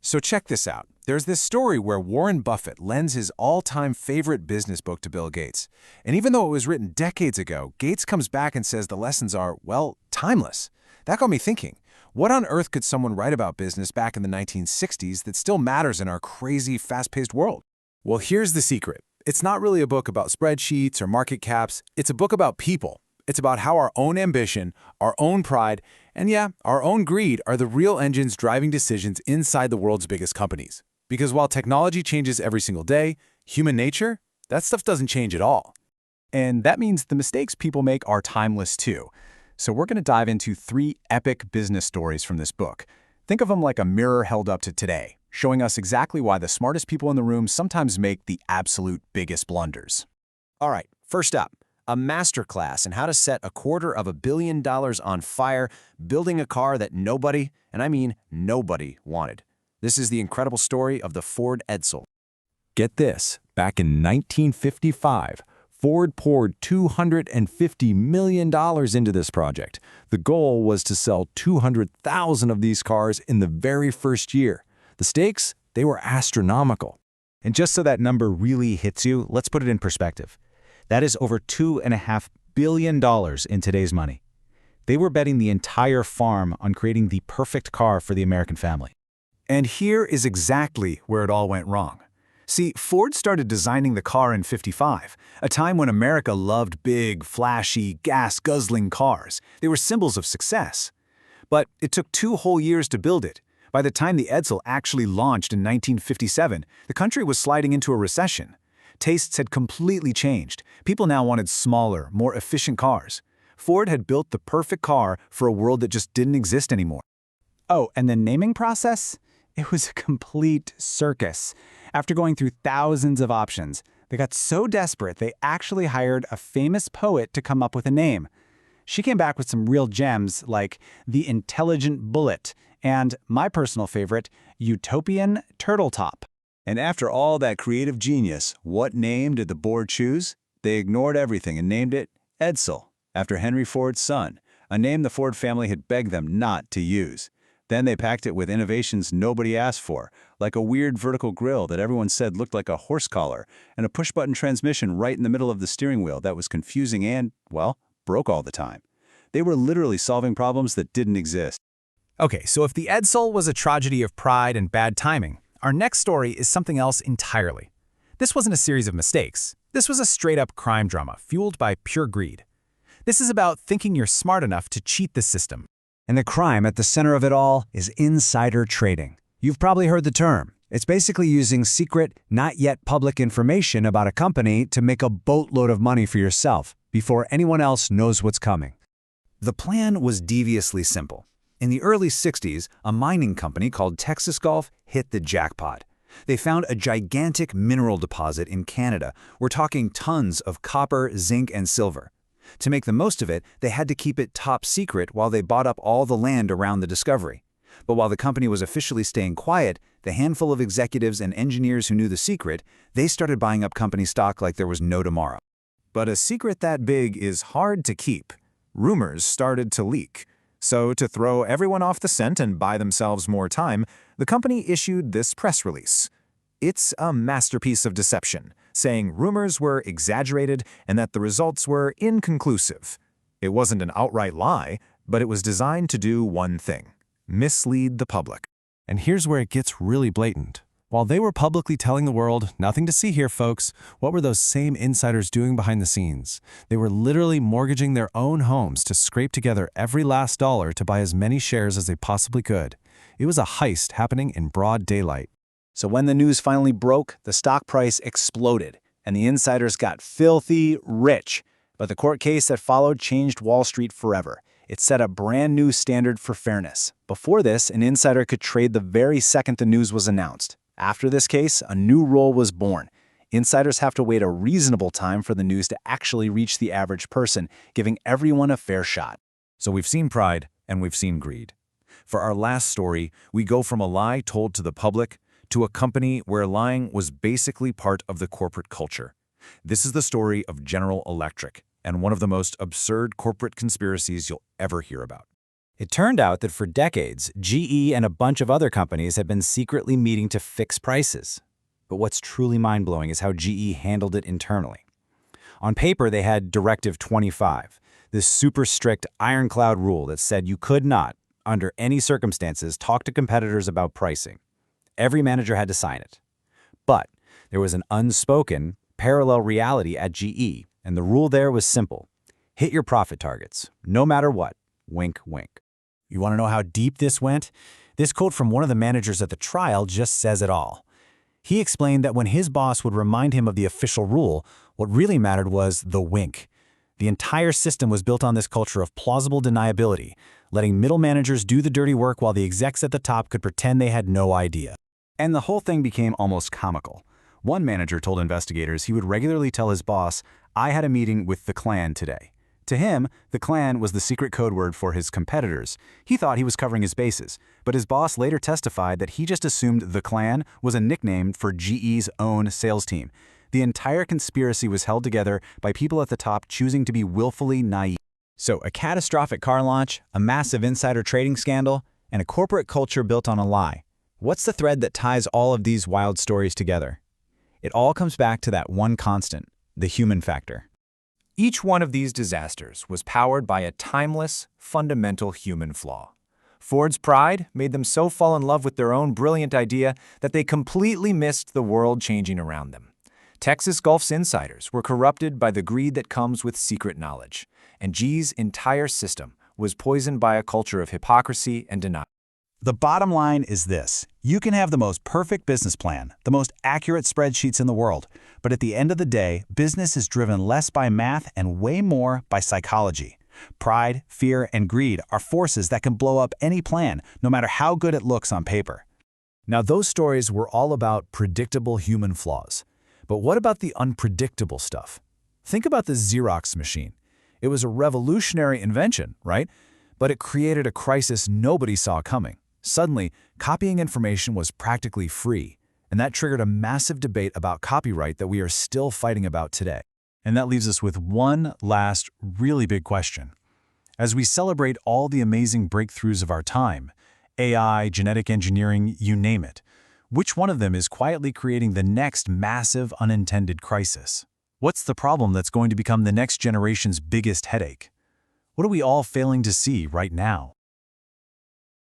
So check this out. There's this story where Warren Buffett lends his all-time favorite business book to Bill Gates. And even though it was written decades ago, Gates comes back and says the lessons are, well, timeless. That got me thinking, what on earth could someone write about business back in the 1960s that still matters in our crazy, fast-paced world? Well, here's the secret. It's not really a book about spreadsheets or market caps. It's a book about people. It's about how our own ambition, our own pride, and yeah, our own greed are the real engines driving decisions inside the world's biggest companies. Because while technology changes every single day, human nature, that stuff doesn't change at all. And that means the mistakes people make are timeless too. So we're going to dive into 3 epic business stories from this book. Think of them like a mirror held up to today, showing us exactly why the smartest people in the room sometimes make the absolute biggest blunders. All right, first up, a masterclass in how to set $250 million on fire, building a car that nobody, and I mean nobody, wanted. This is the incredible story of the Ford Edsel. Get this, back in 1955, Ford poured $250 million into this project. The goal was to sell 200,000 of these cars in the very first year. The stakes, they were astronomical. And just so that number really hits you, let's put it in perspective. That is over $2.5 billion in today's money. They were betting the entire farm on creating the perfect car for the American family. And here is exactly where it all went wrong. See, Ford started designing the car in '55, a time when America loved big, flashy, gas-guzzling cars. They were symbols of success. But it took 2 whole years to build it. By the time the Edsel actually launched in 1957, the country was sliding into a recession. Tastes had completely changed. People now wanted smaller, more efficient cars. Ford had built the perfect car for a world that just didn't exist anymore. Oh, and the naming process? It was a complete circus. After going through thousands of options, they got so desperate they actually hired a famous poet to come up with a name. She came back with some real gems like the Intelligent Bullet and my personal favorite, Utopian Turtletop. And after all that creative genius, what name did the board choose? They ignored everything and named it Edsel, after Henry Ford's son, a name the Ford family had begged them not to use. Then they packed it with innovations nobody asked for, like a weird vertical grille that everyone said looked like a horse collar, and a push-button transmission right in the middle of the steering wheel that was confusing and, well, broke all the time. They were literally solving problems that didn't exist. Okay, so if the Edsel was a tragedy of pride and bad timing, our next story is something else entirely. This wasn't a series of mistakes. This was a straight-up crime drama fueled by pure greed. This is about thinking you're smart enough to cheat the system. And the crime at the center of it all is insider trading. You've probably heard the term. It's basically using secret, not yet public information about a company to make a boatload of money for yourself before anyone else knows what's coming. The plan was deviously simple. In the early 60s, a mining company called Texas Gulf hit the jackpot. They found a gigantic mineral deposit in Canada. We're talking tons of copper, zinc, and silver. To make the most of it, they had to keep it top secret while they bought up all the land around the discovery. But while the company was officially staying quiet, the handful of executives and engineers who knew the secret, they started buying up company stock like there was no tomorrow. But a secret that big is hard to keep. Rumors started to leak. So to throw everyone off the scent and buy themselves more time, the company issued this press release. It's a masterpiece of deception, saying rumors were exaggerated and that the results were inconclusive. It wasn't an outright lie, but it was designed to do one thing: mislead the public. And here's where it gets really blatant. While they were publicly telling the world, nothing to see here, folks, what were those same insiders doing behind the scenes? They were literally mortgaging their own homes to scrape together every last dollar to buy as many shares as they possibly could. It was a heist happening in broad daylight. So when the news finally broke, the stock price exploded, and the insiders got filthy rich. But the court case that followed changed Wall Street forever. It set a brand new standard for fairness. Before this, an insider could trade the very second the news was announced. After this case, a new rule was born. Insiders have to wait a reasonable time for the news to actually reach the average person, giving everyone a fair shot. So we've seen pride and we've seen greed. For our last story, we go from a lie told to the public to a company where lying was basically part of the corporate culture. This is the story of General Electric and one of the most absurd corporate conspiracies you'll ever hear about. It turned out that for decades, GE and a bunch of other companies had been secretly meeting to fix prices. But what's truly mind-blowing is how GE handled it internally. On paper, they had Directive 25, this super strict ironclad rule that said you could not, under any circumstances, talk to competitors about pricing. Every manager had to sign it. But there was an unspoken, parallel reality at GE, and the rule there was simple. Hit your profit targets, no matter what. Wink, wink. You want to know how deep this went? This quote from one of the managers at the trial just says it all. He explained that when his boss would remind him of the official rule, what really mattered was the wink. The entire system was built on this culture of plausible deniability, letting middle managers do the dirty work while the execs at the top could pretend they had no idea. And the whole thing became almost comical. One manager told investigators he would regularly tell his boss, "I had a meeting with the Klan today." To him, the Klan was the secret code word for his competitors. He thought he was covering his bases, but his boss later testified that he just assumed the Klan was a nickname for GE's own sales team. The entire conspiracy was held together by people at the top choosing to be willfully naive. So, a catastrophic car launch, a massive insider trading scandal, and a corporate culture built on a lie. What's the thread that ties all of these wild stories together? It all comes back to that one constant, the human factor. Each one of these disasters was powered by a timeless, fundamental human flaw. Ford's pride made them so fall in love with their own brilliant idea that they completely missed the world changing around them. Texas Gulf's insiders were corrupted by the greed that comes with secret knowledge, and GE's entire system was poisoned by a culture of hypocrisy and denial. The bottom line is this. You can have the most perfect business plan, the most accurate spreadsheets in the world, but at the end of the day, business is driven less by math and way more by psychology. Pride, fear, and greed are forces that can blow up any plan, no matter how good it looks on paper. Now, those stories were all about predictable human flaws. But what about the unpredictable stuff? Think about the Xerox machine. It was a revolutionary invention, right? But it created a crisis nobody saw coming. Suddenly, copying information was practically free, and that triggered a massive debate about copyright that we are still fighting about today. And that leaves us with one last really big question. As we celebrate all the amazing breakthroughs of our time, AI, genetic engineering, you name it, which one of them is quietly creating the next massive unintended crisis? What's the problem that's going to become the next generation's biggest headache? What are we all failing to see right now?